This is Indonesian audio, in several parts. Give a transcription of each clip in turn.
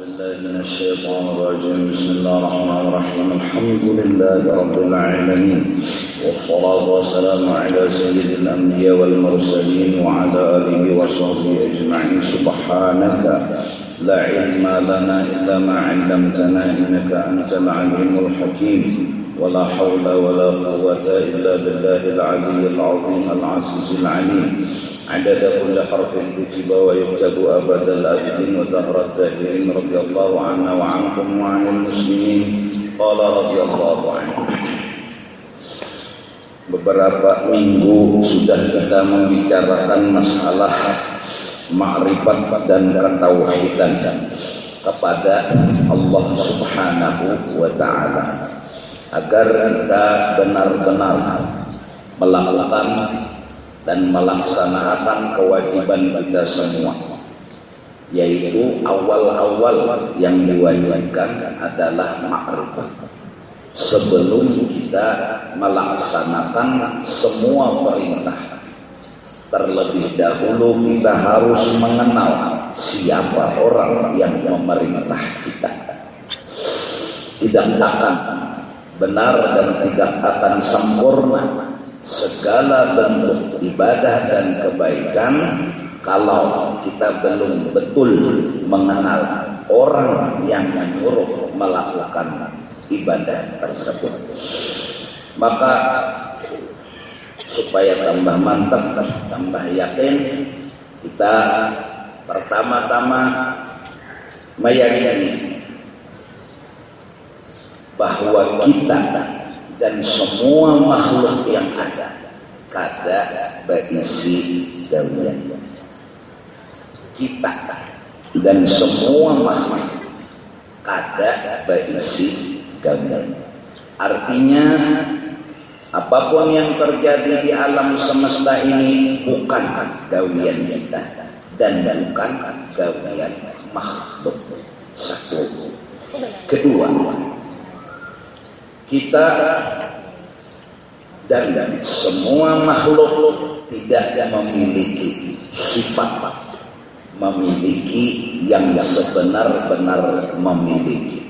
بالله من الشيطان الرجيم. بسم الله الرحمن الرحيم. الحمد لله رب العالمين، والصلاة والسلام على سيد الأنبياء والمرسلين وعلى آله وصحبه أجمعين. سبحانك لا علم لنا إلا ما علمتنا إنك أنت العليم الحكيم، ولا حول ولا قوة إلا بالله العلي العظيم العزيز العليم. عدد كل حرف كتب ويكتب أبد الآبدين ودهر الداهرين. رضي الله عنا وعنكم وعن المسلمين. قال رضي الله عنه. Beberapa minggu sudah kita membicarakan masalah ma'rifat dan ketauhidan kepada Allah Subhanahu wa ta'ala, agar kita benar-benar melakukan dan melaksanakan kewajiban kita semua, yaitu awal-awal yang diwajibkan adalah ma'rifat. Sebelum kita melaksanakan semua perintah, terlebih dahulu kita harus mengenal siapa orang yang memerintah kita. Tidak akan benar dan tidak akan sempurna segala bentuk ibadah dan kebaikan kalau kita belum betul mengenal orang yang menyuruh melakukan ibadah tersebut. Maka supaya tambah mantap, tambah yakin, kita pertama-tama meyakini bahwa kita dan semua makhluk yang ada kada berisi gawian. Kita dan semua makhluk kada berisi gawian. Artinya apapun yang terjadi di alam semesta ini bukan gawian kita dan bukan gawian makhluk. Satu. Kedua, kita dan semua makhluk tidak memiliki sifat memiliki yang sebenar-benar memiliki.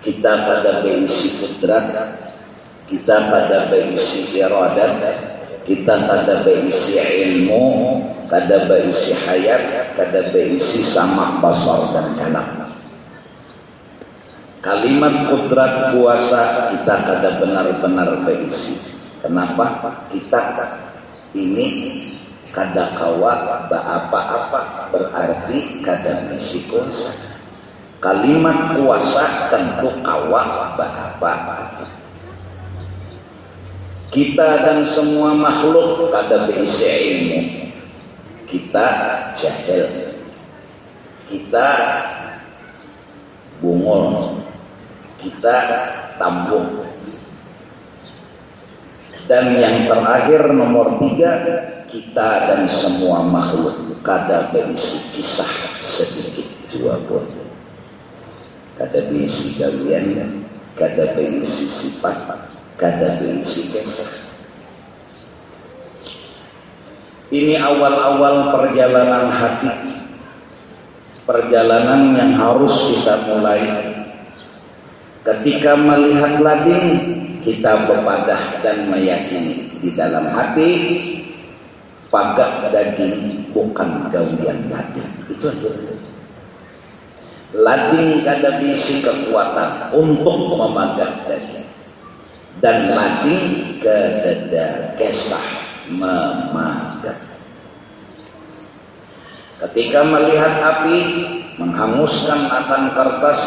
Kita pada berisi kudrat, kita pada berisi iradat, kita pada berisi ilmu, kada berisi hayat, kada berisi sama basar dan kalam. Kalimat kudrat kuasa kita kada benar-benar berisi. Kenapa? Kita ini kada kawa apa-apa, berarti kada berisi kuasa. Kalimat kuasa tentu kawa apa-apa. Kita dan semua makhluk kada berisi ilmu. Kita jahil. Kita bungul. Kita tambung. Dan yang terakhir nomor 3, kita dan semua makhluk kada berisi kisah sedikit jua pun. Kada berisi gawian, kada berisi sifat, kada berisi kisah. Ini awal-awal perjalanan hati, perjalanan yang harus kita mulai. Ketika melihat lading, kita berpadah dan meyakini di dalam hati pagak daging bukan gawian lading. Itu aja. Lading kada berisi kekuatan untuk memagat daging, dan lading kada kisah memagat. Ketika melihat api menghanguskan akan kertas,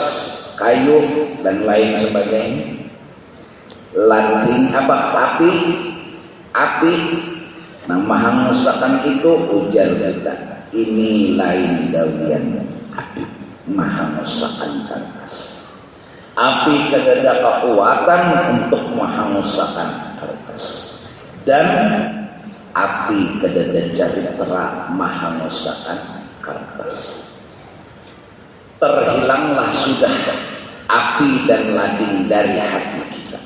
kayu dan lain sebagainya, lading api menghanguskan itu, ujar kita ini lain gawian api menghanguskan kertas. Api kada ada kekuatan untuk menghanguskan kertas, dan api kada ada carita menghanguskan kertas. Terhilanglah sudah api dan lading dari hati kita.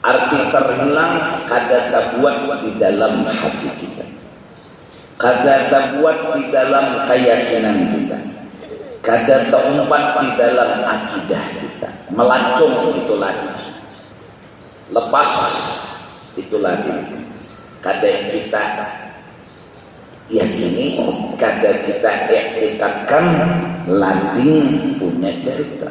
Arti terhilang kada terbuat di dalam hati kita, kada terbuat di dalam keyakinan kita, kada terumpat di dalam akidah kita. Melancong itu lagi. Lepas itu lagi. Kada kita yakini, kada kita iktikadkan lading punya cerita.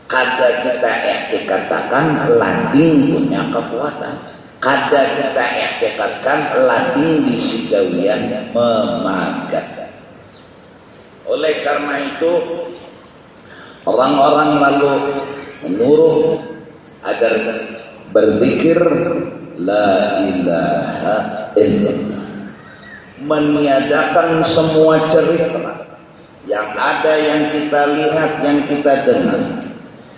Kada kita iktikadkan lading punya kekuatan. Kada kita iktikadkan lading bisi gawian memagat. Oleh karena itu orang-orang lalu menyuruh agar berzikir la ilaha illallah, meniadakan semua cerita yang ada, yang kita lihat, yang kita dengar,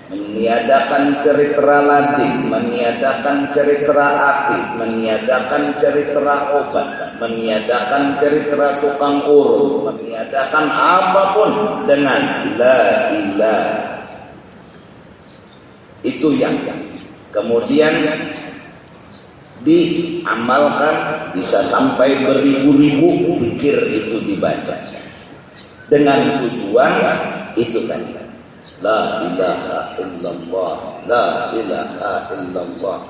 meniadakan cerita lading, meniadakan cerita api, meniadakan cerita obat, meniadakan cerita tukang urut, meniadakan apapun dengan la ilaha. Itu yang kemudian diamalkan, bisa sampai beribu-ribu zikir itu dibaca dengan tujuan itu tadi, la ilaha illallah, la ilaha illallah.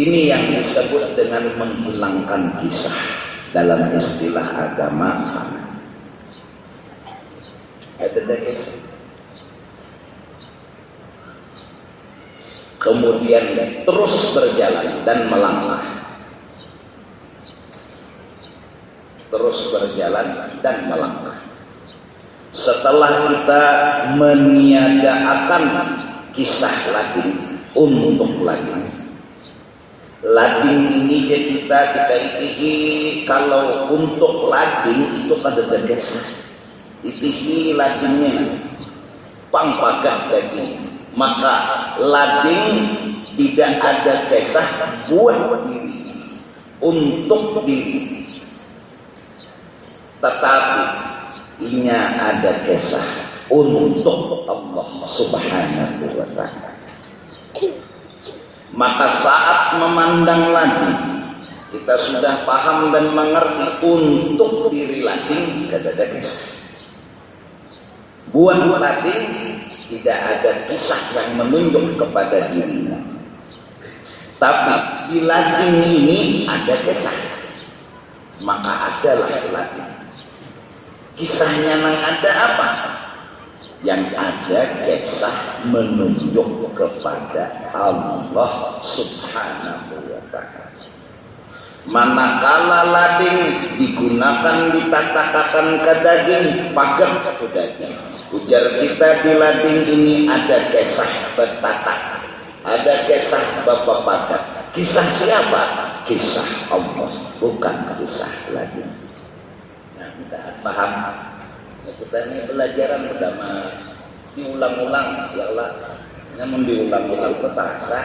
Ini yang disebut dengan menghilangkan kisah dalam istilah agama. Ada kisah. Kemudian terus berjalan dan melangkah. Terus berjalan dan melangkah. Setelah kita meniadakan kisah lading untuk lading. Lading ini kita itihi, kalau untuk lading itu kada ada kisah. Itihi ladingnya pangpagat daging. Maka lading tidak ada kisah buat diri, untuk diri, tetapi inya ada kisah untuk Allah Subhanahu wa ta'ala. Maka saat memandang lading, kita sudah paham dan mengerti untuk diri lading tidak ada kisah. Buat lading tidak ada kisah yang menunjuk kepada dirinya. Tapi di lading ini ada kisah. Maka adalah lading. Kisahnya yang ada apa? Yang ada kisah menunjuk kepada Allah Subhanahu wa ta'ala. Manakala lading digunakan ditatakan ke daging, pagar ke daging. Ujar kita di lading ini ada kisah bertatak, ada kisah bapak pagar. Kisah siapa? Kisah Allah, bukan kisah lading. Nah, kita paham. Kita ini pelajaran pertama diulang-ulang, ya Allah. Namun diulang-ulang terasa.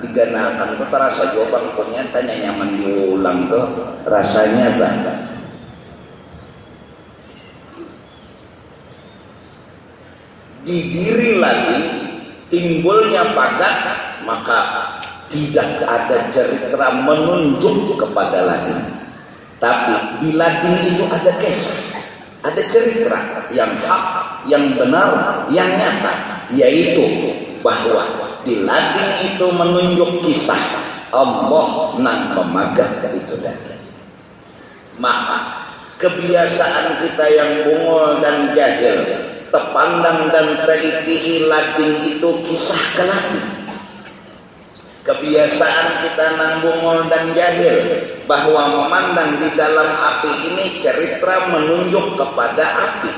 Diganakan terasa jawaban punya tanya nyaman diulang tuh rasanya banget. Di diri lading timbulnya pagar, maka tidak ada cerita menunjuk kepada lading. Tapi di lading itu ada kisah, ada cerita yang hak, yang benar, yang nyata, yaitu bahwa di lading itu menunjuk kisah Allah nan pemagang itu tadi. Maka kebiasaan kita yang bungul dan jahil, terpandang dan teritihi lading itu kisah ke lading. Kebiasaan kita nang bungul dan jahil bahwa memandang di dalam api ini cerita menunjuk kepada api.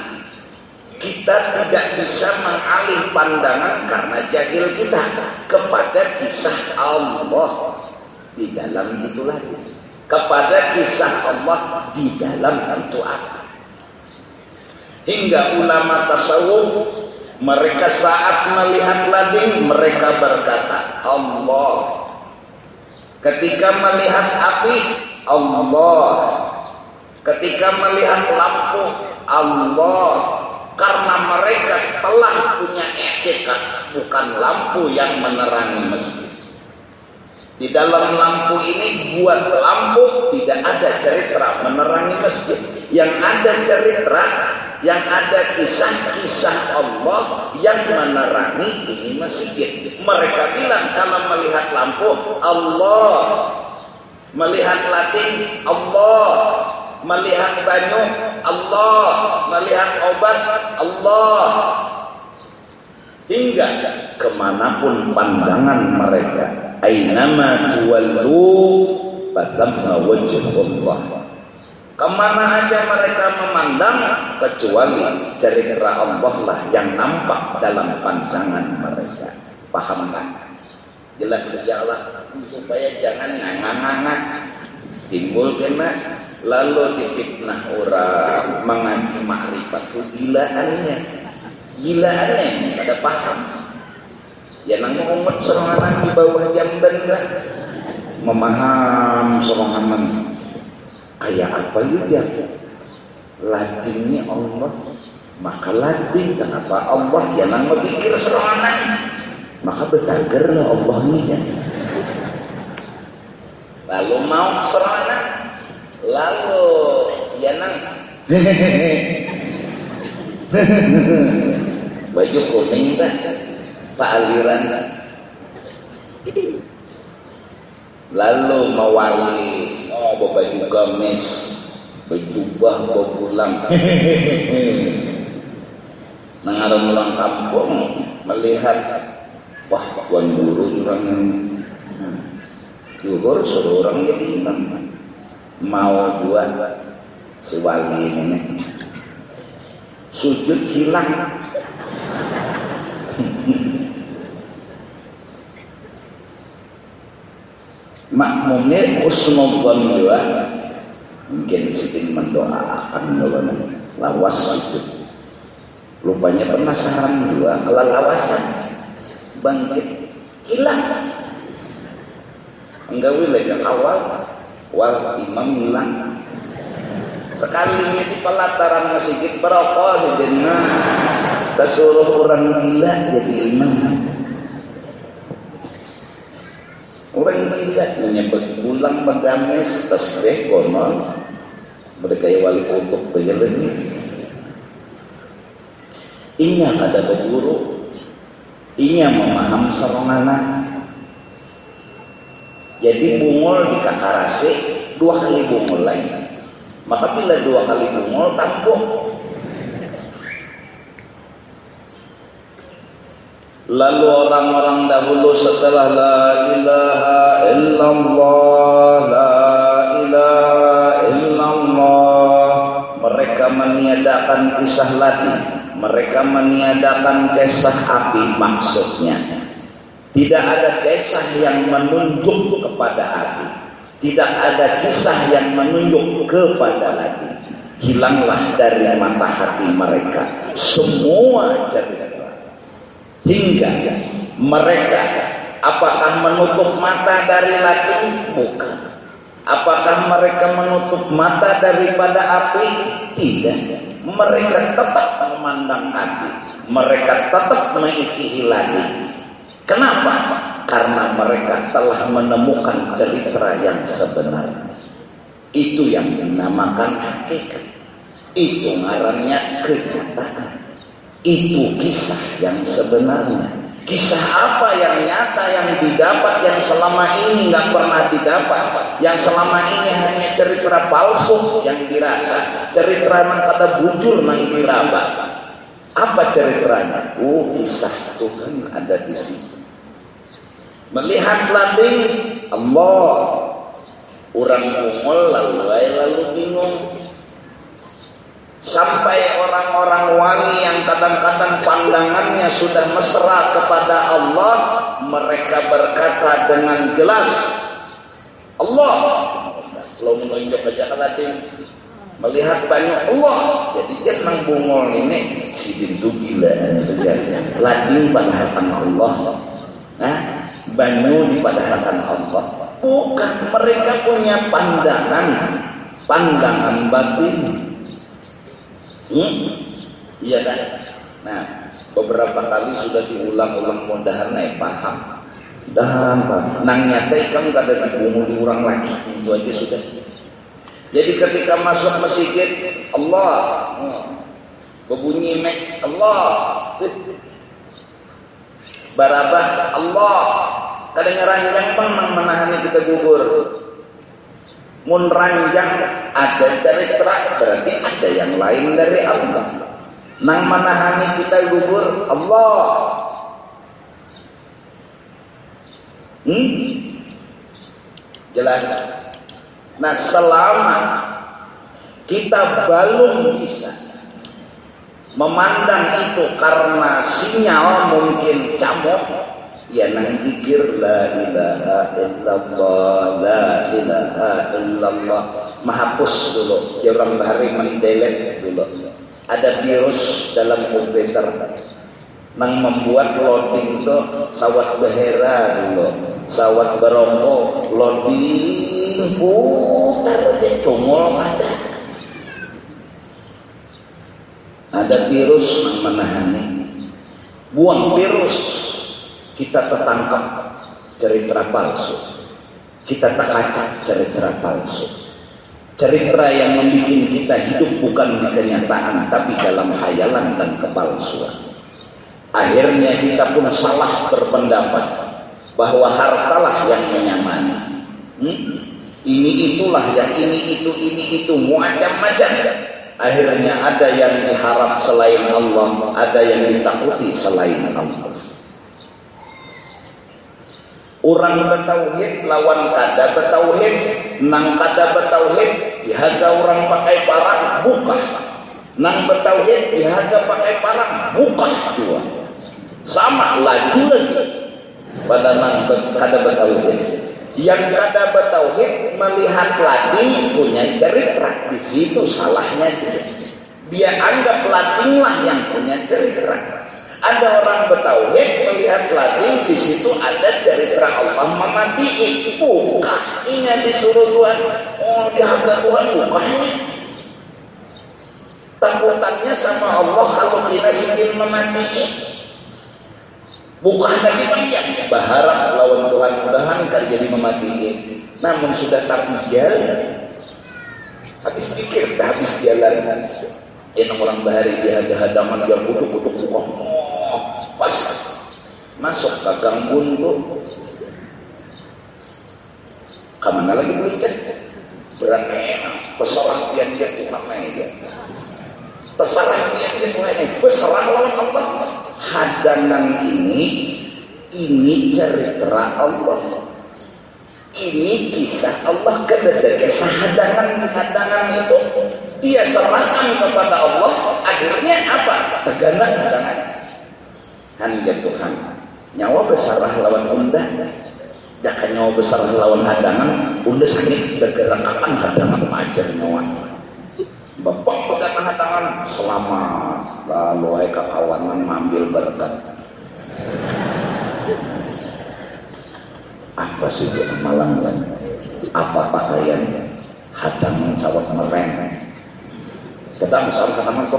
Kita tidak bisa mengalih pandangan karena jahil kita kepada kisah Allah di dalam itu lagi, kepada kisah Allah di dalam itu apa. Hingga ulama tasawuf mereka saat melihat lading mereka berkata Allah. Ketika melihat api Allah. Ketika melihat lampu Allah. Karena mereka telah punya etikat, bukan lampu yang menerangi masjid. Di dalam lampu ini buat lampu tidak ada cerita menerangi masjid. yang ada cerita, yang ada kisah-kisah Allah yang menerangi ini masjid. Mereka bilang kalau melihat lampu Allah, melihat lading Allah, melihat banyu Allah, melihat obat Allah, hingga kemanapun pandangan mereka, ainama tuwallu fatamma wajhullah. Kemana aja mereka memandang, kecuali cerita Allah lah yang nampak dalam pandangan mereka. Paham kan? Jelas sejarah supaya jangan nganga-nganga timbul kena lalu difitnah orang mengaji makrifat itu gilaannya pada paham ya nang umat serangan di bawah jamban lah memaham serangan kayak apa juga ladingnya Allah maka lading kenapa Allah ya nang berpikir serangan maka bertagerlah Allah nih ya. Lalu mau serangan lalu ya nang baju kuning kan pak aliran lalu mewali baju gamis berjubah berpulang nangarang orang kampung melihat wah tuan guru orang juhur suruh orang jadi imam mau buat si wali ini sujud hilang makmumnya husnudzon juga mungkin sedikit mendoakan lawas sujud rupanya penasaran juga kalau lawasan bangkit hilang enggak wilayah awal wal imam hilang sekali ini di pelataran masjid berapa sejenak kesuruh orang gila jadi imam orang gila menyebut pulang megames tasbih konon mereka wali untuk berjalan ini ada berguru ini memaham seronganan jadi bungul di kakarase 2 kali bungul lain maka bila 2 kali bungul tampung lalu orang-orang dahulu setelah la ilaha illallah la ilaha illallah mereka meniadakan kisah lading mereka meniadakan kisah api maksudnya tidak ada kisah yang menunjuk kepada api tidak ada kisah yang menunjuk kepada api hilanglah dari mata hati mereka semua cerita hingga mereka apakah menutup mata dari lading bukan apakah mereka menutup mata daripada api tidak mereka tetap memandang api mereka tetap mengikuti lading kenapa? Karena mereka telah menemukan cerita yang sebenarnya itu yang dinamakan hakikat itu ngarannya kenyataan itu kisah yang sebenarnya kisah apa yang nyata yang didapat yang selama ini nggak pernah didapat yang selama ini hanya cerita palsu yang dirasa cerita yang kata bujur yang diraba apa ceritanya kisah Tuhan ada di situ melihat lading Allah orang bungul lalu bingung sampai orang-orang wali yang kadang-kadang pandangannya sudah mesra kepada Allah mereka berkata dengan jelas Allah lo menunjuk aja lading melihat banyak Allah jadi dia nang bungul ini si bintu gila lading padahal Allah nah banyu dipadahkan Allah bukan mereka punya pandangan batin iya kan nah beberapa kali sudah diulang-ulang mudahan naik paham nang nyatai kamu kada dibungul di orang lagi itu aja sudah jadi ketika masuk masjid Allah. Berbunyi mek Allah. Barabah Allah. Kadang ranjang pang menahani kita gugur. Mun ranjang ada cerita berarti ada yang lain dari Allah. Nang menahani kita gugur Allah. Jelas. Nah, selama kita belum bisa memandang itu karena sinyal mungkin camuk, ya nang pikir la ilaha illallah, la ilaha illallah, menghapus dulu, jangan bahari mendelete dulu. Ada virus dalam komputer nang membuat loading itu sawat behera dulu, sawat berombo loading putar dia congol ada virus yang menahani. Buang virus, kita tertangkap cerita palsu, kita terkacak cerita palsu, cerita yang membuat kita hidup bukan di kenyataan tapi dalam khayalan dan kepalsuan. Akhirnya kita pun salah berpendapat bahwa hartalah yang menyamai. Ini itulah yang ini itu macam-macam. Akhirnya ada yang diharap selain Allah, ada yang ditakuti selain Allah. Orang bertauhid lawan kada bertauhid, nang kada bertauhid diharga orang pakai parang buka, nang bertauhid diharga pakai parang buka dua. Sama lagi pada nang kada bertauhid. Yang kada bertauhid melihat lading punya cerita, di situ salahnya dia anggap ladinglah yang punya cerita. Ada orang bertauhid melihat lading, di situ ada cerita Allah memati. Buka, ingat disuruh Tuhan, oh jaga Tuhan bukannya. Takutannya sama Allah kalau kita ingin memati. Bukan lagi banyak berharap lawan Tuhan mudahan kan jadi memati. Namun sudah takjal, habis pikir, habis jalan. Yang orang bahari dia ada hadaman dia kutuk buka. Pas masuk ke gang buntu. Kemana lagi belikan? Berani peserah dia Tuhan aja. Terserah dia Tuhan aja. Berserah lawan Allah. Hadangan ini cerita Allah. Ini kisah Allah kepada kisah hadangan itu dia serahkan kepada Allah. Akhirnya apa? Tegangan hadangan. Hanya Tuhan. Nyawa besar lawan undah. Jangan nyawa besar lawan hadangan. Undah sakit bergerak akan hadangan majar nyawa. Bapak pegang hadangan selamat. Lalu kawanan mengambil berkat. Apa sih dia malang kan? Apa pakaiannya? Hadangan sawat mereng. Kadang misalnya hadangan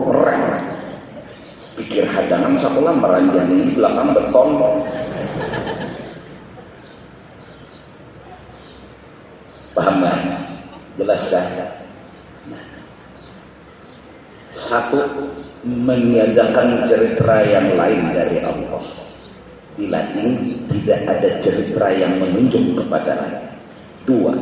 mereng. Pikir hadangan sekolah meranjani belakang beton. Paham nggak? Jelas kan? Satu, meniadakan cerita yang lain dari Allah. Bila ini tidak ada cerita yang menunjuk kepada Allah. Dua,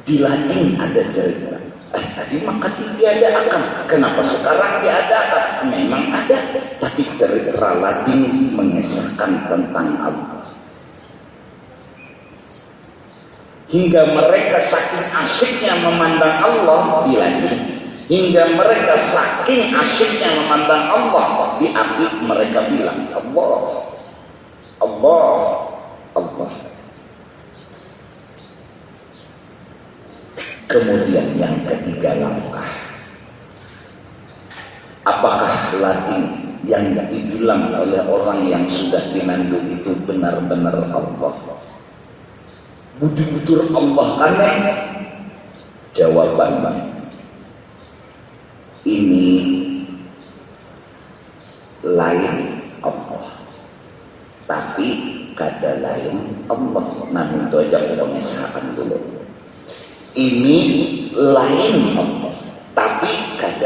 bila ini ada cerita. Tadi maka ditiadakan. Kenapa sekarang diadakan? Memang ada. Tapi cerita lain mengisahkan tentang Allah. Hingga mereka saking asyiknya memandang Allah bila ini. Hingga mereka saking asyiknya memandang Allah, diambil mereka bilang Allah, Allah, Allah. Kemudian yang ketiga langkah, apakah lading yang dibilang oleh orang yang sudah dinandung itu benar-benar Allah? Budi-budur Allah aneh? Jawabannya, ini lain Allah, tapi kada lain Allah. Namun itu aja pengesahan dulu. Ini lain Allah,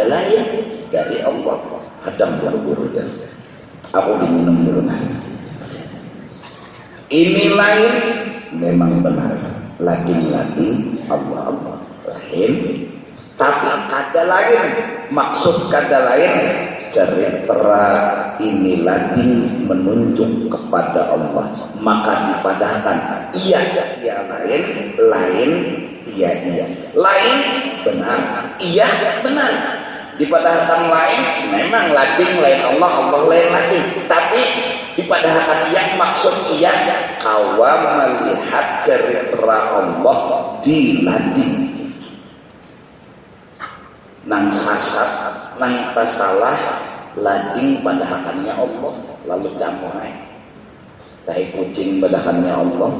lain dari Allah. Hadam buru-buru dan aku diminum dulu nanti. Ini lain memang benar. Lagi-lagi Allah rahim. Tapi kata lain, maksud kata lain, cerita ini lagi menunjuk kepada Allah. Maka dipadahkan iya lain, iya. Lain benar, iya benar. Dipadahkan lain, memang lading lain Allah, Allah lain lading. Tapi dipadahkan iya, maksud iya, kawa melihat cerita Allah di lading. Nang sasat, nang tasalah, lading padahakannya Allah, lalu campurnya. Tahi kucing padahakannya Allah.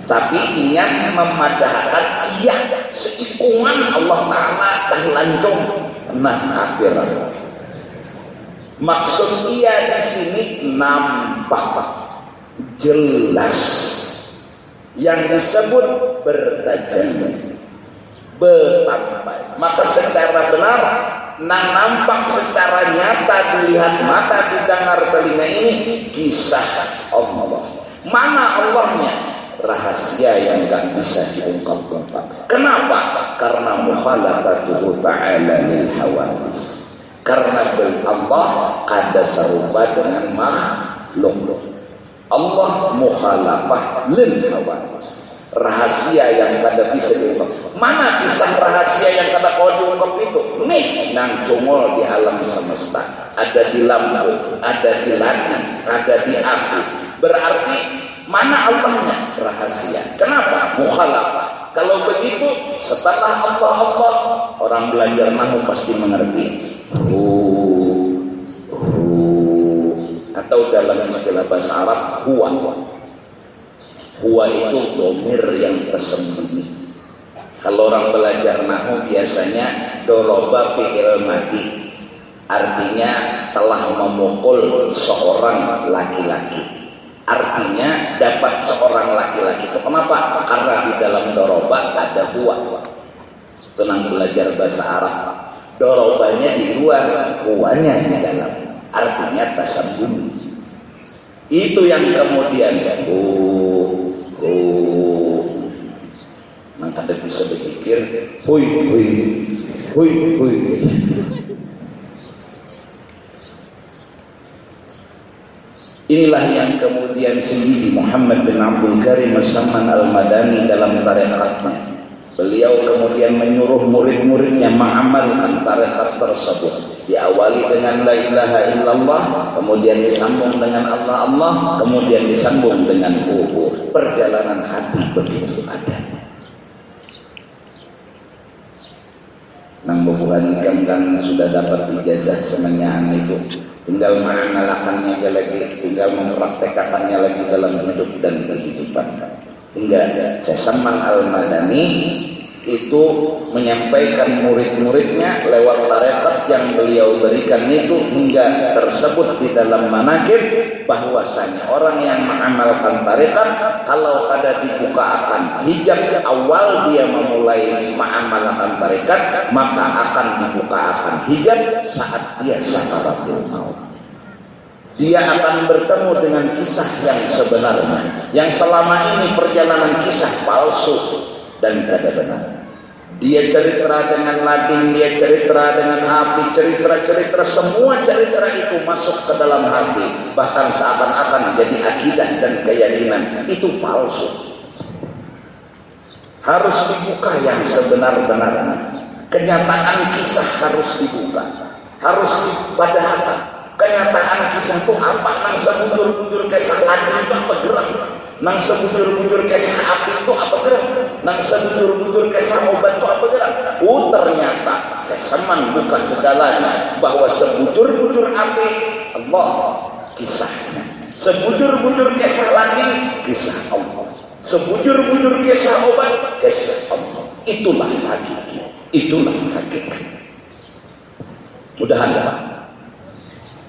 Tapi ia memadahkan iya seikungan Allah Ta'ala tahi lancung. Nah, akhirat. Maksud ia di sini nampak jelas. Yang disebut bertajalli, bertampai. Maka secara benar, nampak secara nyata dilihat mata, didengar telinga ini kisah Allah. Mana Allahnya? Rahasia yang gak bisa diungkap-ungkap. Kenapa? Karena mukhalafatuhu ta'ala lil hawadis. Karena Allah kada serupa dengan makhluk. Allah mukhalafah lil hawadis. Rahasia yang kada bisa diungkap. Mana kisah rahasia yang kada kau diungkap itu? Nih, nang cungol di alam semesta. Ada di lampu, ada di langit, ada di api. Berarti mana Allahnya? Rahasia. Kenapa? Mukhalafah. Kalau begitu, setelah Allah, orang belajar nahwu pasti mengerti. Atau dalam istilah bahasa Arab, huwa. Huwa itu dhamir yang tersembunyi. Kalau orang belajar nahwu biasanya doroba fi'il mati. Artinya telah memukul seorang laki-laki. Artinya dapat seorang laki-laki itu kenapa? Karena di dalam doroba ada huwa. Tenang belajar bahasa Arab. Dorobanya di luar, huwanya di dalam. Artinya tersembunyi. Itu yang kemudian Nah, kada bisa berpikir, hui. Inilah yang kemudian Sayyidi Muhammad bin Abdul Karim As-Samman Al-Madani dalam tarekat-nya. Beliau kemudian menyuruh murid-muridnya mengamalkan tarekat tersebut. Diawali dengan la ilaha illallah, kemudian disambung dengan Allah, kemudian disambung dengan perjalanan hati begitu ada. Nang bubuhan kan sudah dapat ijazah semenyahan itu, tinggal mengamalkannya lagi, tinggal mempraktekkannya lagi dalam hidup dan kehidupan. Hingga Syekh Al-Madani itu menyampaikan murid-muridnya lewat tarekat yang beliau berikan itu, hingga tersebut di dalam manaqib bahwasanya orang yang mengamalkan tarekat kalau ada dibukakan hijab awal dia memulai mengamalkan tarekat, maka akan dibukakan hijab saat dia sakaratul maut. Dia akan bertemu dengan kisah yang sebenarnya, yang selama ini perjalanan kisah palsu dan tidak benar. Dia cerita dengan lading, dia cerita dengan api, cerita semua cerita itu masuk ke dalam hati, bahkan seakan-akan jadi akidah dan keyakinan. Itu palsu. Harus dibuka yang sebenar-benarnya. Kenyataan kisah harus dibuka, harus dipadahkan. Kenyataan kisah itu apa? Nang sebujur-bujur kisah lading itu apa gerak? Nang sebujur-bujur kisah api itu apa gerak? Nang sebujur-bujur kisah obat itu apa gerak? Ternyata seseman bukan segalanya, bahwa sebujur-bujur api Allah kisahnya, sebujur-bujur kisah lading kisah Allah, sebujur-bujur kisah obat kisah Allah. Itulah hakikat. Itulah hakikat. Mudah-mudahan Pak,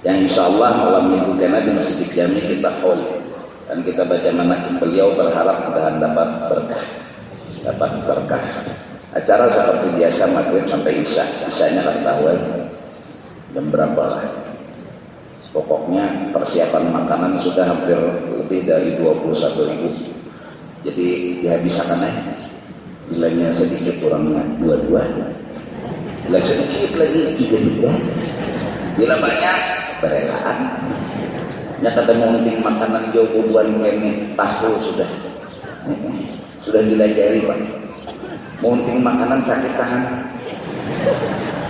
yang insyaAllah malam minggu kena di Masjid Jami kita haul dan kita baca manaqib beliau, berharap mudah-mudahan dapat berkah. Acara seperti biasa maghrib sampai isya. Isyanya kan tahu jam berapa lah. Pokoknya persiapan makanan sudah hampir lebih dari 21.000. Jadi dihabiskan nilainya sedikit kurangnya 22. Bila sedikit lagi 33. Bila banyak berelaan. Ya ketemu penting makanan jauh bubuan ini tahu sudah dilajari Pak. Munting makanan sakit tahan.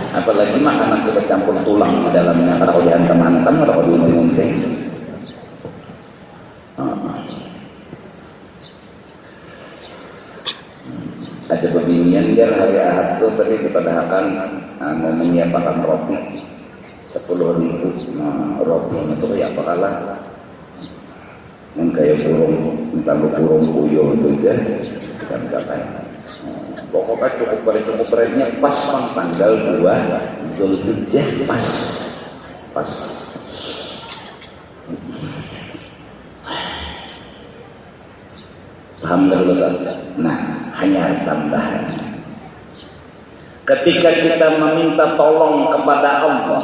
Apalagi makanan itu bercampur tulang di dalamnya. Kalau dihantam-hantam atau dimunting. Ada pembinian dia hari Ahad itu tadi dipadahakan mau menyiapkan roti 10.000 roti itu ya apakalah yang kayak burung puyuh itu aja kan katanya. Pokoknya cukup beratnya pas tanggal 2 Zulhijjah pas. Paham enggak? Nah, hanya tambahan. Ketika kita meminta tolong kepada Allah,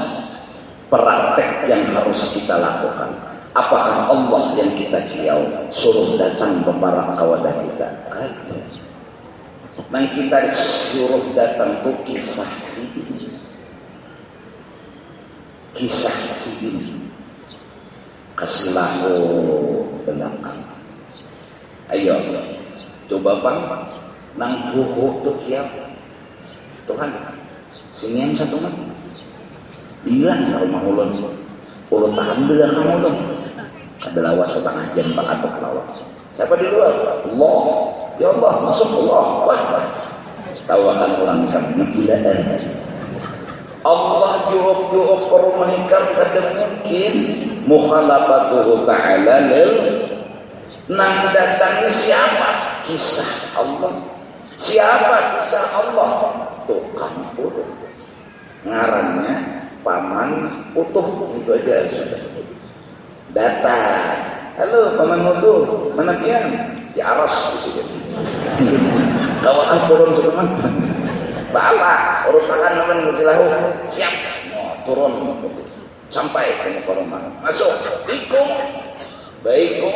praktek yang harus kita lakukan. Apakah Allah yang kita kiau suruh datang ke para kawadah kita? Yang kita suruh datang itu kisah ini kasih lahu belakang. Ayo coba Bang nang buku tuh ya Tuhan sini yang satu mat bilang ke rumah ulun tahan bilang kamu dong ada lawas setengah jam Pak atau lawas siapa di luar Allah ya Allah masuk Allah wah tawakan orang kami gilaan Allah juhuk ke rumah ikam kadang mungkin mukhalafatuhu ta'ala lil nang datangi siapa kisah Allah siapa kisah Allah tukang urut ngarannya paman utuh itu aja sudah datang halo paman utuh mana pian di aras di sini kawan turun semua bala urus tangan naman musilahu siap turun sampai ke rumah masuk ikut baikku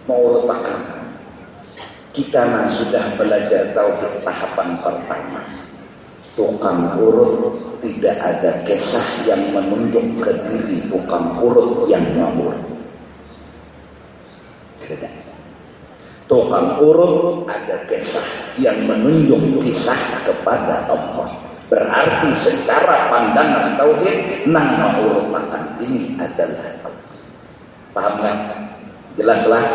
mau letakkan kita sudah belajar tauhid tahapan pertama tukang urut tidak ada kisah yang menunjuk ke diri tukang urut yang ngawur tidak tukang urut ada kisah yang menunjuk kisah kepada Allah berarti secara pandangan tauhid nang ngawur makan ini adalah Allah paham kan? Jelaslah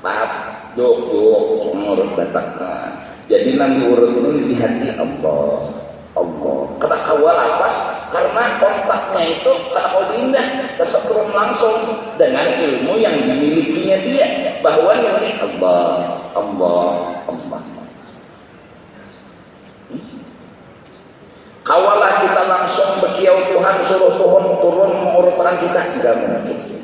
paham yuk urut datang jadi nanti urut ini di hati Allah kata awal apas karena kontaknya itu kalau indah kesetrum langsung dengan ilmu yang dimilikinya dia bahwa ini Allah kawalah kita langsung berkiau Tuhan suruh turun mengurutkan kita tidak mungkin.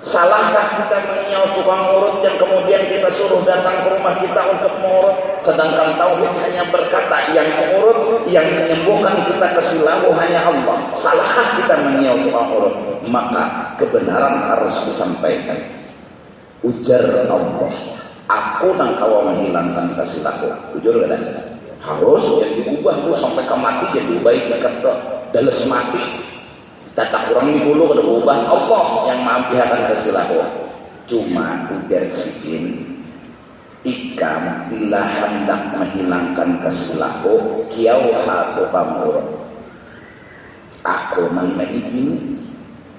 Salahkah kita mengiau tukang urut yang kemudian kita suruh datang ke rumah kita untuk mengurut sedangkan tauhid hanya berkata yang mengurut yang menyembuhkan kita kesilahu hanya Allah. Salahkah kita mengiau tukang urut? Maka kebenaran harus disampaikan. Ujar Allah, aku nang kau menghilangkan kesilahu. Jujur kan? Harus yang diubah tuh sampai ke mati jadi baik dekat dales mati. Tata kurang dulu kada berubah Allah yang mampihakan kesilahu. Cuma ujar sikin ikam bila hendak menghilangkan kesilahu kiau hatu pamur. Aku nang mengizin,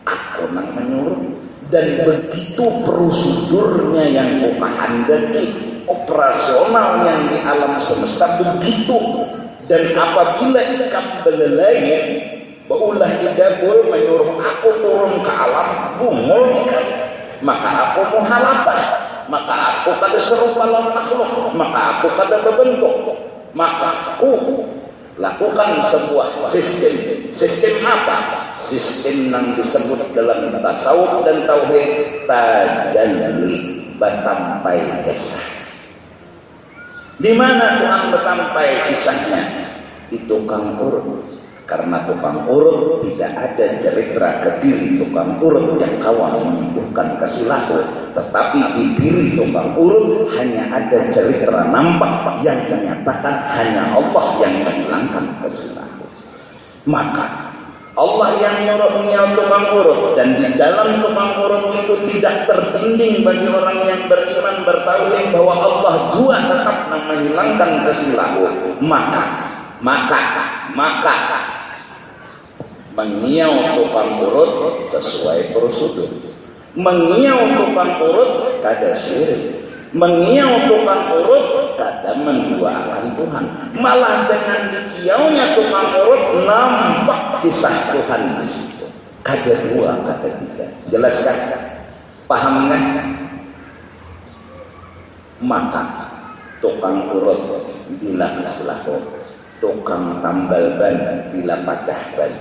aku nang menyuruh dan begitu prosedurnya yang kukahandaki operasional yang di alam semesta begitu dan apabila ikam belelayan baulah idabul menyuruh aku turun ke alam bungul ikan maka aku muhalafah maka aku kada serupa lawan makhluk maka aku kada berbentuk maka aku lakukan sebuah sistem apa? Sistem yang disebut dalam tasawuf dan tauhid tajalli batampai kisah. Di mana Tuhan batampai kisahnya? Di tukang urut. Karena tukang urut tidak ada cerita ke diri tukang urut yang kawan menyembuhkan kesilahu, tetapi di diri tukang urut hanya ada cerita nampak yang menyatakan hanya Allah yang menghilangkan kesilahu. Maka Allah yang nyuruhnya tukang urut, dan di dalam tukang urut itu tidak tertinding bagi orang yang beriman bertauhid bahwa Allah jua tetap menghilangkan kesilahu. Maka mengiau tukang urut sesuai prosedur. Mengiau tukang urut kada syirik. Mengiau tukang urut kada menduakan Tuhan. Malah dengan dikiaunya tukang urut nampak kisah Tuhan di situ. Kada dua, kada tiga. Jelaskan? Paham kan? Maka tukang urut bila keselaku, tukang tambal ban bila pecah ban,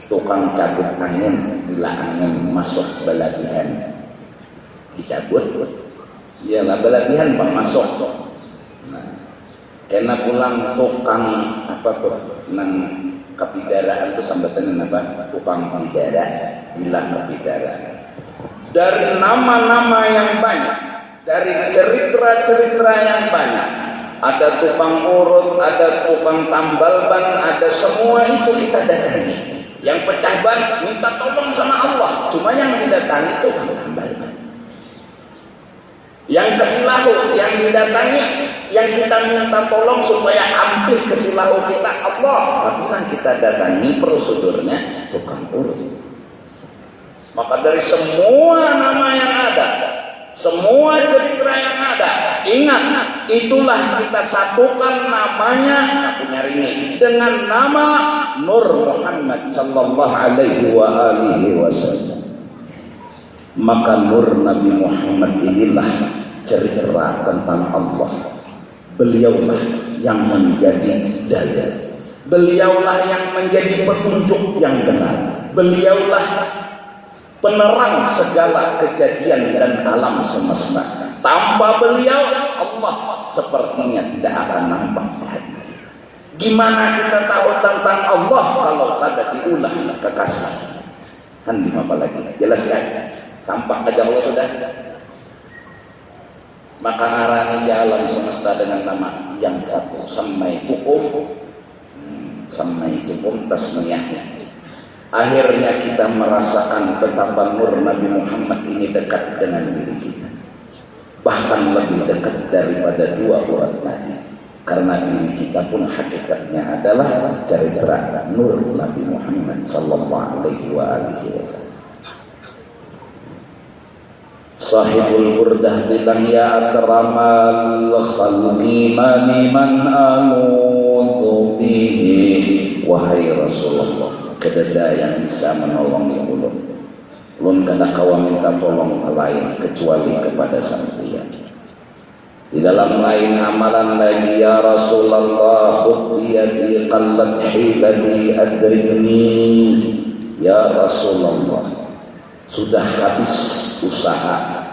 tukang cabut angin bila angin masuk balabihan dicabut, ya lah balabihan bang masuk. Nah, kena pulang tukang apa tuh nang kapidaraan itu sambatannya apa? Tukang pidara bila kapidara. Dari nama-nama yang banyak, dari cerita-cerita yang banyak, ada tukang urut, ada tukang tambal ban, ada semua itu kita datangi. Yang pecah ban minta tolong sama Allah, cuma yang didatangi itu tukang tambal ban. Yang kesilahu yang didatangi, yang kita minta tolong supaya ambil kesilahu kita Allah, tapi yang kita datangi prosedurnya tukang urut. Maka dari semua nama yang ada, semua cerita yang ada, ingat, itulah kita satukan namanya, aku nyari ini, dengan nama Nur Muhammad sallallahu alaihi wa alihi wasallam. Maka Nur Nabi Muhammad inilah cerita tentang Allah. Beliaulah yang menjadi dalil. Beliaulah yang menjadi petunjuk yang benar. Beliaulah penerang segala kejadian dan alam semesta. Tanpa beliau, Allah sepertinya tidak akan nampak hadir. Gimana kita tahu tentang Allah kalau kada diulah kekasih? Kan apa lagi? Jelas kan? Sampai aja Allah sudah. Maka arani di alam semesta dengan nama yang satu, samai hukum, samai hukum tasmiyahnya. Akhirnya kita merasakan betapa nur Nabi Muhammad ini dekat dengan diri kita. Bahkan lebih dekat daripada dua urat tadi. Karena diri kita pun hakikatnya adalah cerita nur Nabi Muhammad sallallahu alaihi wasallam. Sahibul Burdah bilang ya akramal khalqi man a'udzu bihi, wahai Rasulullah, kedada yang bisa menolong ya ulun. Ulun kada kawa minta tolong lain kecuali kepada sampeyan. Di dalam lain amalan lagi ya Rasulullah, khudbiyati qallat hilati adrikni. Ya Rasulullah, sudah habis usaha,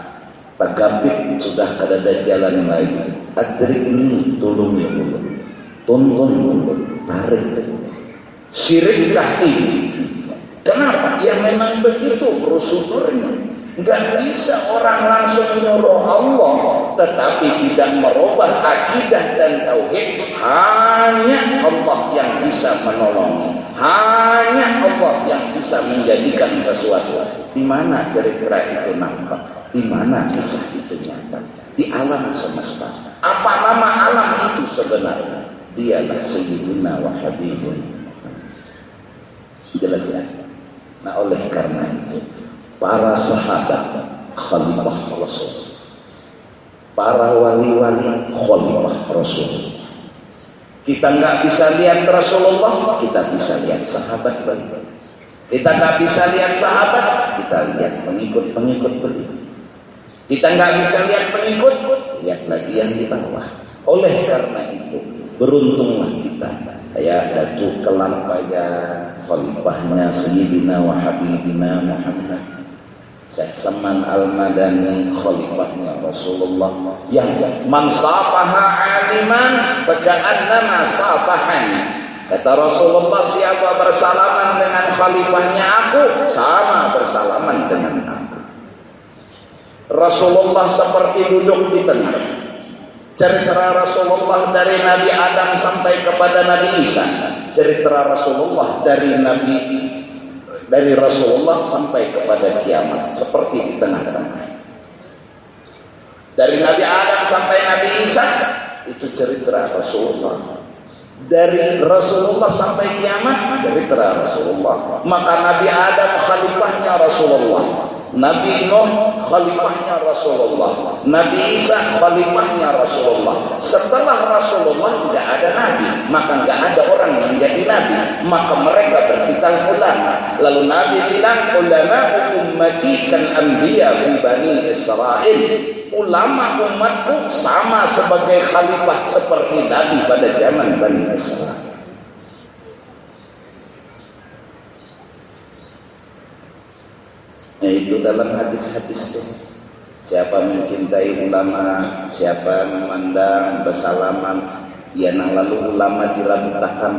pagapit sudah kada ada jalan lagi. Adrikni, tolong ya ulun. Tuntun ulun, tarik. Syirikkah ini? Kenapa? Ya memang begitu prosedurnya. Enggak bisa orang langsung menyuruh Allah tetapi tidak merubah akidah dan tauhid. Hanya Allah yang bisa menolong. Hanya Allah yang bisa menjadikan sesuatu. Di mana cerita itu nampak? Di mana kisah itu nyata? Di alam semesta. Apa nama alam itu sebenarnya? Dialah Sayyidina wa Habibun. Jelas ya? Nah oleh karena itu para sahabat khalifah Rasul, para wali-wali khalifah Rasul. Kita nggak bisa lihat Rasulullah, kita bisa lihat sahabat beliau. Kita nggak bisa lihat sahabat, kita lihat pengikut-pengikut beliau. Kita nggak bisa lihat pengikut, lihat lagi yang di bawah. Oleh karena itu beruntunglah kita. Kayak baju kelam kayak khalifahnya Sayyidina wa Habibina Muhammad. Syekh Saman Al-Madani khalifahnya Rasulullah yang man safaha aliman faka'annama safahani. Kata Rasulullah, siapa bersalaman dengan khalifahnya aku, sama bersalaman dengan aku. Rasulullah seperti duduk di tengah. Cerita Rasulullah dari Nabi Adam sampai kepada Nabi Isa. Cerita Rasulullah dari Rasulullah sampai kepada kiamat, seperti di tengah-tengah. Dari Nabi Adam sampai Nabi Isa itu cerita Rasulullah. Dari Rasulullah sampai kiamat cerita Rasulullah. Maka Nabi Adam khalifahnya Rasulullah, Nabi Nuh khalifahnya Rasulullah, Nabi Isa khalifahnya Rasulullah. Setelah Rasulullah tidak ada nabi, maka tidak ada orang yang jadi nabi, maka mereka berbicara ulama. Lalu Nabi bilang, ulama ummati kan anbiya fi bani Israel. Ulama umatku sama sebagai khalifah seperti nabi pada zaman Bani Israel. Itu dalam hadis-hadis itu. Siapa mencintai ulama, siapa memandang bersalaman, ya nang lalu ulama dirabutakan,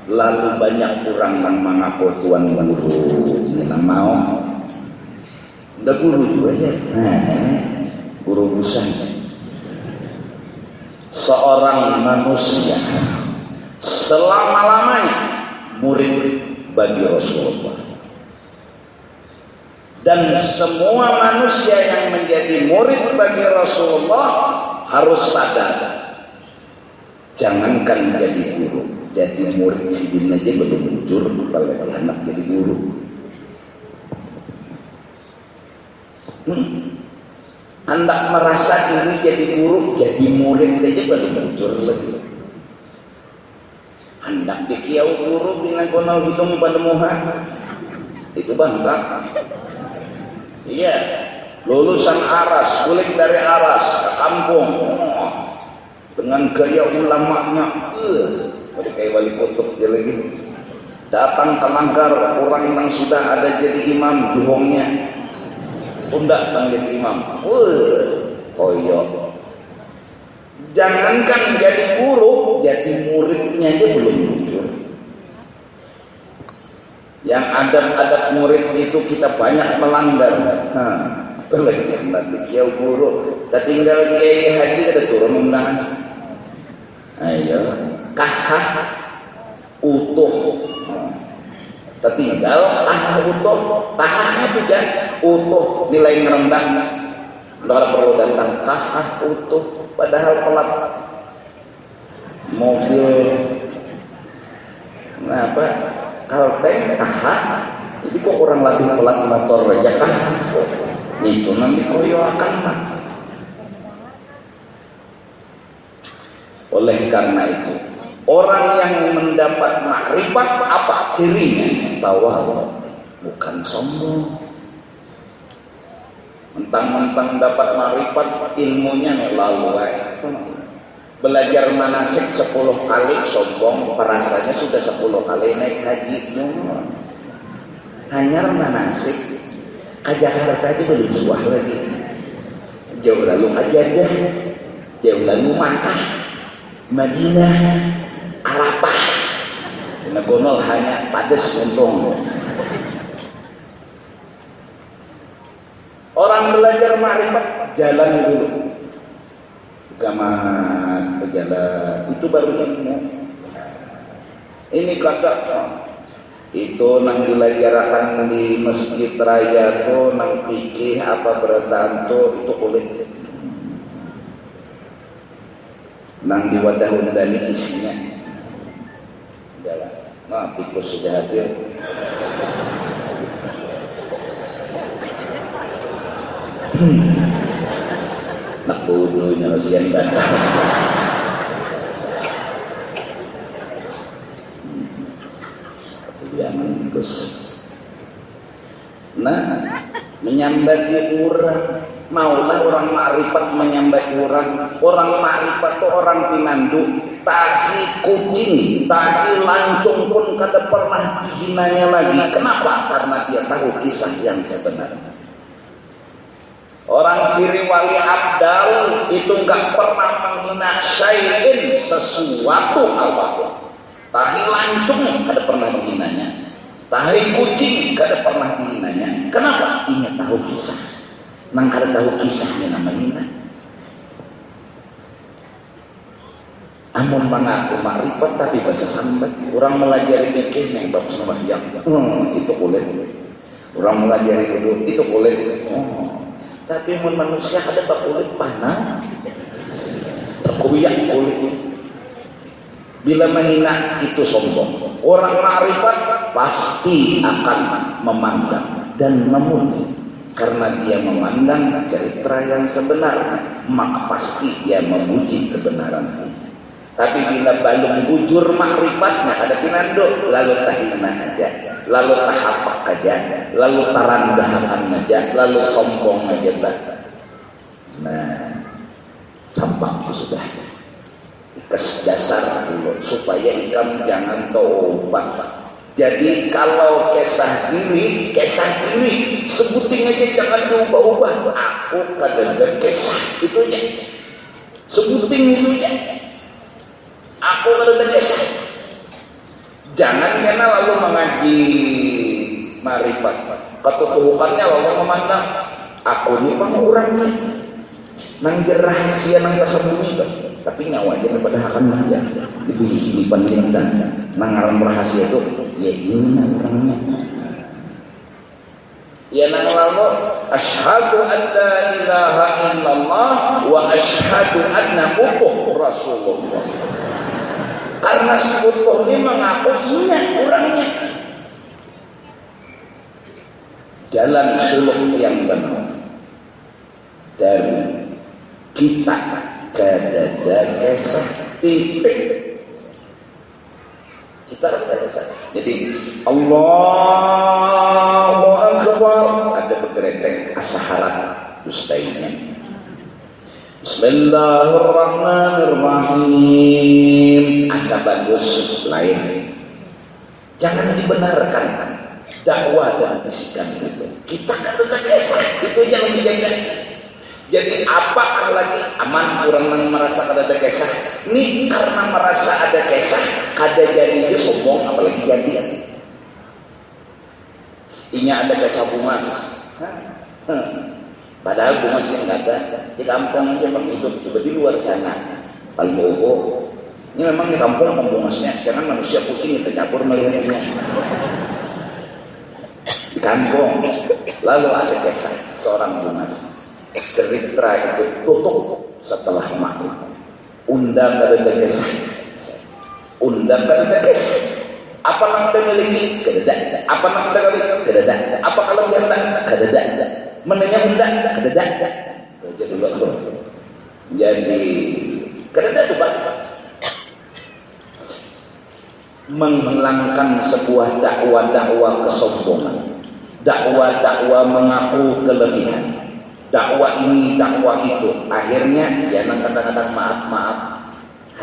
lalu banyak orang yang mengaku tuan guru. Ini nang mau, udah guru juga ya. Guru Busan. Seorang manusia selama-lamanya murid bagi Rasulullah. Dan semua manusia yang menjadi murid bagi Rasulullah harus sadar, jangankan jadi guru, jadi murid sidin aja belum jujur, apalagi anak jadi guru. Anda merasa ini jadi guru, jadi murid aja baru jujur lagi. Anda dikiau guru dengan konal hitung pada muha, itu bangga. Iya, lulusan Aras, kulit dari Aras ke kampung, dengan gaya ulamanya, kayak wali kutub dia lagi. Datang ke Manggar, orang yang sudah ada jadi imam bohongnya. Undak jadi imam. Koyok. Jangankan jadi guru, jadi muridnya aja belum jujur. Yang adab-adab murid itu kita banyak melanggar. Lagi nanti kiau guru, kita tinggal kiai haji kita turun undangan. Ayo, kahah utuh. Tertinggal utuh, tahahnya juga utuh, nilai rendah. Tidak perlu datang tahah utuh, padahal pelat mobil, apa kalteng tahah, jadi kok orang lagi pelat motor aja kan? Itu nanti koyo akan mah. Oleh karena itu, orang yang mendapat makrifat apa cirinya? Tawadhu, bukan sombong. Mentang-mentang dapat makrifat, ilmunya lalu belajar manasik 10 kali sombong, perasanya sudah 10 kali naik haji. Hanya manasik, aja harta aja belum suah lagi. Jauh lalu aja deh, jauh lalu Makkah, Madinah, Arafah. Nagonol hanya padas untung. Orang belajar makrifat jalan dulu. Gamat berjalan itu baru ilmu. Ini kata itu nang dilajarakan di Masjid Raya tuh nang fikih apa berantu itu kulit. Nang di wadah undani isinya. Jalan. Maaf, tikus sudah hadir. Nak bodohnya kasihan banget. Jangan terus. Nah, menyambati orang, maulah orang makrifat menyambati orang. Orang makrifat itu orang pinandu, tahi kucing, tahi lancung pun kada pernah dihinanya lagi. Kenapa? Karena dia tahu kisah yang sebenarnya. Orang ciri wali abdal itu nggak pernah menghina syai'in, sesuatu apapun. Tahi lancung kada pernah menghinanya, tahi kucing kada pernah menghinanya. Kenapa? Ini tahu kisah. Nang kada tahu kisahnya nama hina. Amun mengaku makrifat tapi bahasa sambat. Orang melajari fikih yang bagus nama yang itu boleh. Orang melajari wudu itu boleh. Tapi manusia ada kulit panah, terkoyak kulit. Bila menghina itu sombong. Orang ma'rifat pasti akan memandang dan memuji. Karena dia memandang cerita yang sebenarnya, maka pasti dia memuji kebenaran itu. Tapi bila belum bujur ma'rifatnya, ada pinando, lalu tahina aja, lalu tahapak aja, lalu tarandahan aja, lalu sombong aja. Nah, sampah itu sudah. Kes dasar dulu supaya ikam jangan tobat. Jadi kalau kesah diri sebutin aja, jangan diubah-ubah. Aku kadang-kadang kesah itu aja, sebutin itu aja. Aku kadang-kadang kesah. Jangan kena lalu mengaji marifat. Ketutuhukannya lalu memandang aku ini pengurangnya. Nang rahasia nang tersembunyi kan. Tapi nyawanya daripada akan dia lebih dipandingkan. Nang alam rahasia itu ya ini orangnya. Ya nang lalu asyhadu an la ilaha illallah wa asyhadu anna Muhammadur Rasulullah. Karena sekutu ini mengaku ingat orangnya. Jalan suluk yang benar dari kita kadada kesah titik. Kita kadada kesah. Jadi Allahu Akbar ada bergeretek asaharat ustainya. Bismillahirrahmanirrahim. Asa bagus lain. Jangan dibenarkan dakwah dan bisikan itu. Kita kadada kesah itu yang lebih jaga. Jadi apa lagi aman orang yang merasa ada kesah ini karena merasa ada kesah kada jadi dia sombong apalagi jadi inya ada kesah bungas padahal bungas yang nggak ada di kampung aja hidup coba di luar sana paling bobo ini memang di kampung pembungasnya jangan manusia putih yang tercampur melihatnya di kampung lalu ada kesah seorang bungas. Cerita itu tutup setelah maghrib. Undang kada kesah. Undang kada kesah. Apa nang memiliki? Kada. Apa nang memiliki? Kada. Apa kalau dia tidak? Kada. Menanya undang? Kada. Jadi dulu. Jadi kada itu Pak. Menghilangkan sebuah dakwah kesombongan. Dakwah mengaku kelebihan. Dakwah ini, dakwah itu. Akhirnya ya nang kadang-kadang maaf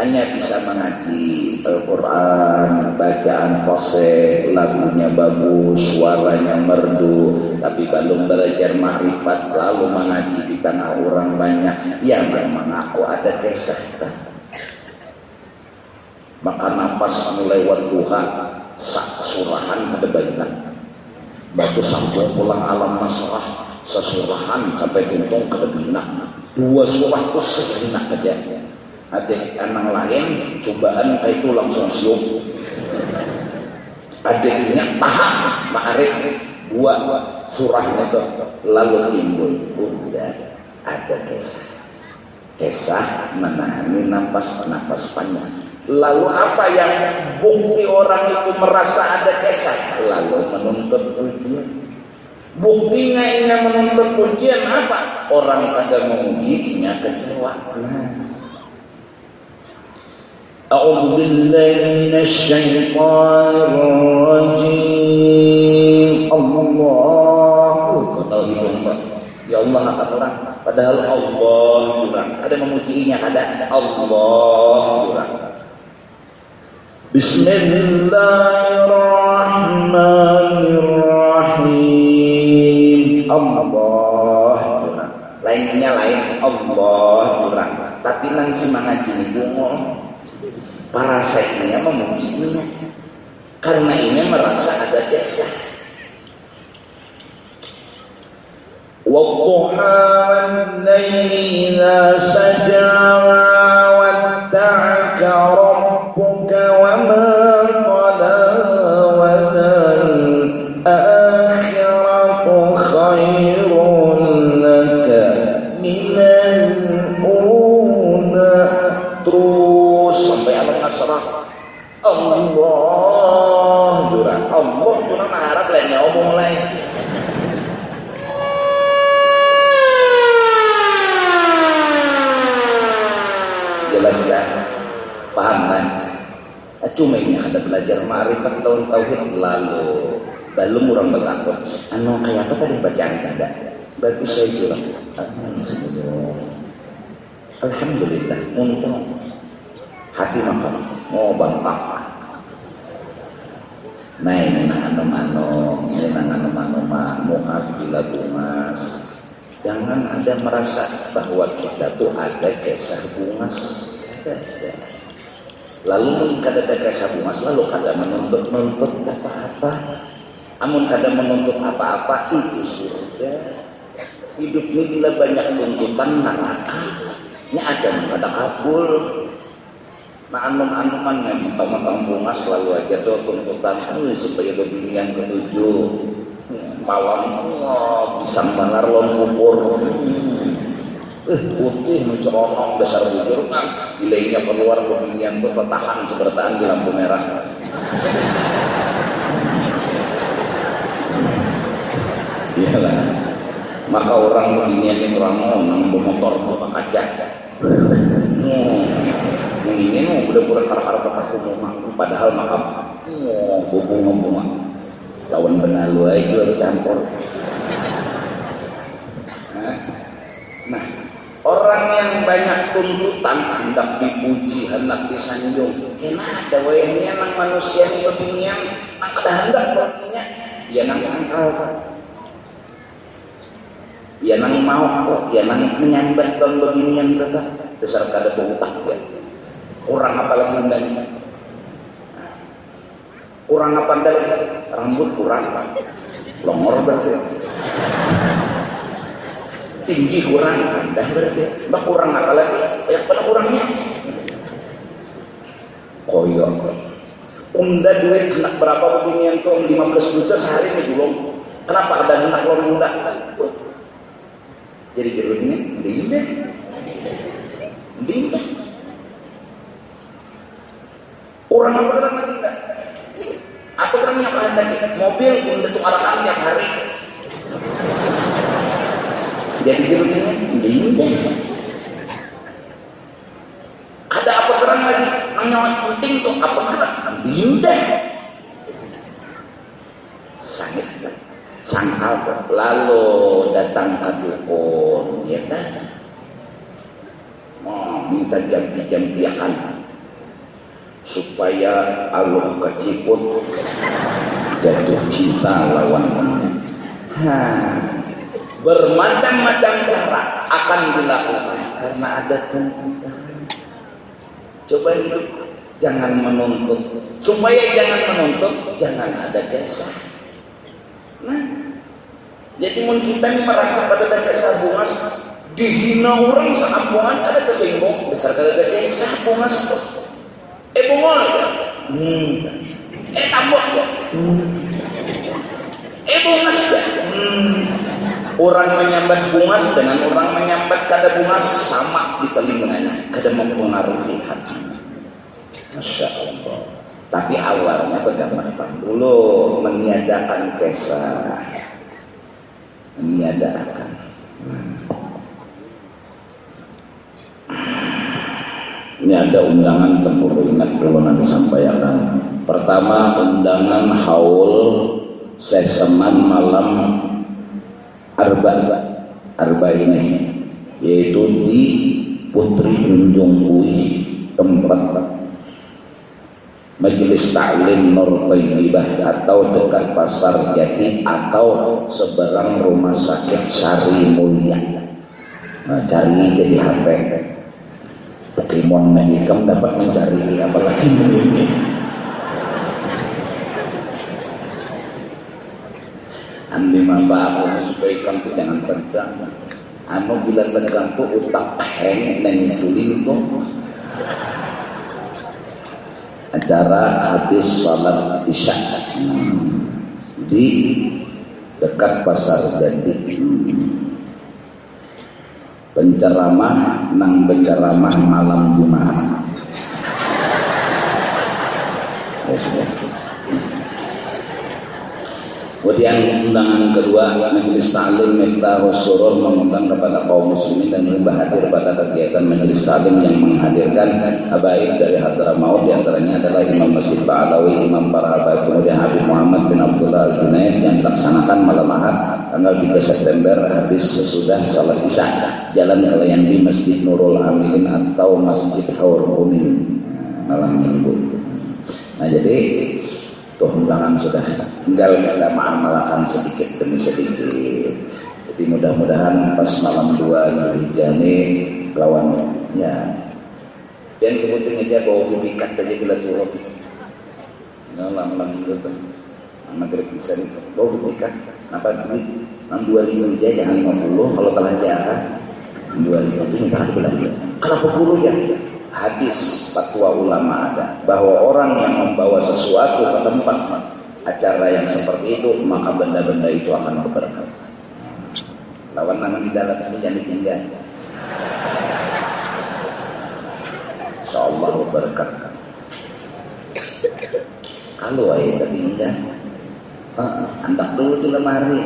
hanya bisa mengaji Al-Quran, bacaan fasih, lagunya bagus, suaranya merdu, tapi belum belajar makrifat lalu mengaji di tengah orang banyak. Ya memang aku ada kesah. Maka nafas mulai wadduha sak surahan ada banyak. Batu sambung pulang alam masalah sesurahan sampai untung ke bina 2 surah itu sejenak aja. Ada anak lain cobaan kayak itu langsung siup. Ada ingat tahan ma'arif 2 surahnya itu lalu timbul udah ada kesah menahani nafas panjang. Lalu apa yang bukti orang itu merasa ada kesah? Lalu menuntut pujian. Buktinya ini menuntut pujian apa? Orang pada memujinya kecewa. A'udzu billahi minasy syaithanir rajim. Allah. Ya Allah kata orang. Padahal Allah kurang. Ada memujinya ada Allah kurang. Bismillahirrahmanirrahim. Allah. nyanyinya lain Allah kurang, tapi nang semangat ini bungo para saiknya memujinya karena ini merasa ada jasa. Wadduha wal-laili idza saja wadda'aka rabbuka wa ma qala wal akhiratu khairun laka minal ula. Terus sampai al-Nasrah Allah durang harap lain ngomong lain. Jelas dah, paham kan? Cuma ini ada belajar ma'rifat tahun tauhid lalu belum orang berlaku. Anu kayak apa tadi bacaan ada? Bagus saya curang. Alhamdulillah, untung hati makan. Oh bangpak. Nah ini anu-anu mu'af bila bungas. Jangan ada merasa bahwa kita tuh ada kisah bungas. Lalu kada ada kisah bungas, lalu kada menuntut apa-apa. Amun kada menuntut apa-apa itu surga. Hidup ini bila banyak tuntutan neraka. Ini ada kada kabul. Nah anu-anuman yang mentang-mentang bungas selalu aja tuh tuntutan supaya lebih yang ketujuh. Malam bisa malar lompur putih mencolong dasar bujur nilainya keluar beginian tuh tertahan sebertaan di lampu merah. Iyalah, maka orang beginian yang orang ngomong bermotor buka kaca yang ini udah karang-karang padahal makam bunga lawan benalu aja baru campur. Nah, orang yang banyak tuntutan hendak dipuji, hendak disanjung. Kenapa wae nang manusia ini beginian, nang kada hendak beginian, ya nang sangkal kan. Ya nang mau kok, ya nang menyambat dan beginian kata. Besar kada berutang ya. Kurang apalagi undang. Kurang apa dari rambut kurang, longor berarti, tinggi kurang, dah berarti, mbak kurang apa lagi? Pada kurangnya, koyok, unda duit nak berapa beginian tuh 15 juta sehari nih belum, kenapa ada nak lo muda? Jadi jeruknya, dingin, kurang apa lagi enggak? Apa kan yang ada mobil untuk arahan tiap hari. Jadi jeruknya dingin. Ada apa kerang lagi? Yang penting tuh apa kerang? Dingin. Sakit kan? Sangkal lalu datang ke dukun, ya kan? Minta jampi-jampiakan supaya Allah keciput jatuh cinta lawannya. Bermacam-macam cara akan dilakukan karena ada tuntutan. Coba hidup, jangan menuntut. Supaya jangan menuntut, jangan ada jasa. Nah, jadi mun kita ini merasa pada jasa bungas, dihina orang seampungan ada kesinggung besar kada ada jasa bungas. Bungol ya? Tambok ya? Bungas ya? Orang menyambat bungas dengan orang menyambat kada bungas sama di telinganya, kada mempengaruhi hati. Masya Allah. Tapi awalnya bagaimana dulu meniadakan kisah, meniadakan. Ini ada undangan tempur ingat perlu nanti sampaikan. Pertama undangan haul seseman malam arba ini, yaitu di Putri Junjung Bui, tempat Majelis Ta'lim Nur Thayyibah atau dekat Pasar Jati atau seberang Rumah Sakit Sari Mulia. cari jadi HP Pokemon hitam dapat mencari apalagi ini. Andi mamba supaya kamu jangan tegang. Anu bila tegang tuh utak heng dan tulin tuh. Acara habis salat isya di dekat pasar Gandhi. Penceramah nang berceramah malam Jumat. Kemudian undangan kedua, Majelis Ta'lim Miftahul Surur mengundang kepada kaum muslimin dan hadir pada kegiatan Majelis Ta'lim yang menghadirkan habaib dari Hadramaut, di antaranya adalah Imam Masjid Ba'alawi, Imam para habaib, kemudian Habib Muhammad bin Abdullah Al-Junaid yang dilaksanakan malam Ahad tanggal 3 September habis sesudah salat Isya. Jalan Layang di Masjid Nurul Aminin atau Masjid Haur Kuning malam Minggu. Nah jadi undangan sudah tinggal kita ma'amalakan sedikit demi sedikit. Jadi mudah-mudahan pas malam 2 Zulhijjah lawan ya. Dan kemudian dia bawa bibikat saja bila turun. Malam gitu. Maghrib bisa nih bawa bibikat. Kenapa duit? 25 aja jangan 50 kalau telah jahat. 25 itu minta belanja. Kenapa 10 ya? Hadis fatwa ulama ada bahwa orang yang membawa sesuatu ke tempat acara yang seperti itu maka benda-benda itu akan berberkah. Lawan nama di dalam sini jangan ditinggal. Insyaallah berberkah. Kalau ayat tinggal, andak dulu di lemari.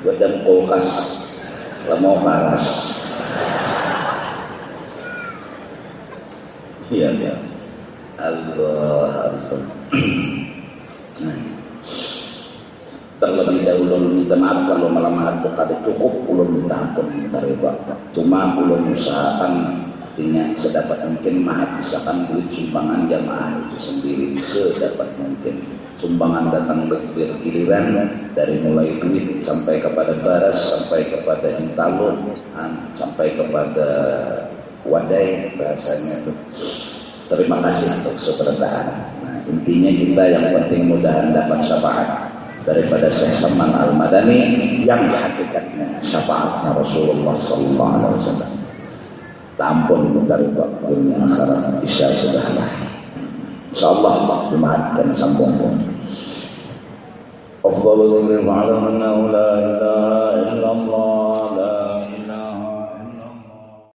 Buat dalam kulkas, lemau paras. Iya, ya. Allah. Terlebih dahulu minta maaf kalau malam hari kada cukup belum minta ampun dari Bapak. Cuma belum usahakan artinya sedapat mungkin menghabiskan duit sumbangan jamaah itu sendiri sedapat mungkin. Sumbangan datang bergiliran dari mulai duit sampai kepada baras, sampai kepada intalo, sampai kepada wadai bahasanya itu. Terima kasih untuk keberkahan. Nah, intinya kita yang penting mudahan dapat syafaat daripada Syekh Salman Al-Madani yang hakikatnya syafaatnya Rasulullah sallallahu alaihi wasallam. Tampun dari dunia akhirat isya sudahlah. Insyaallah Jumat dan sambung. Afdhalul ilmi 'ala man la ilaha illallah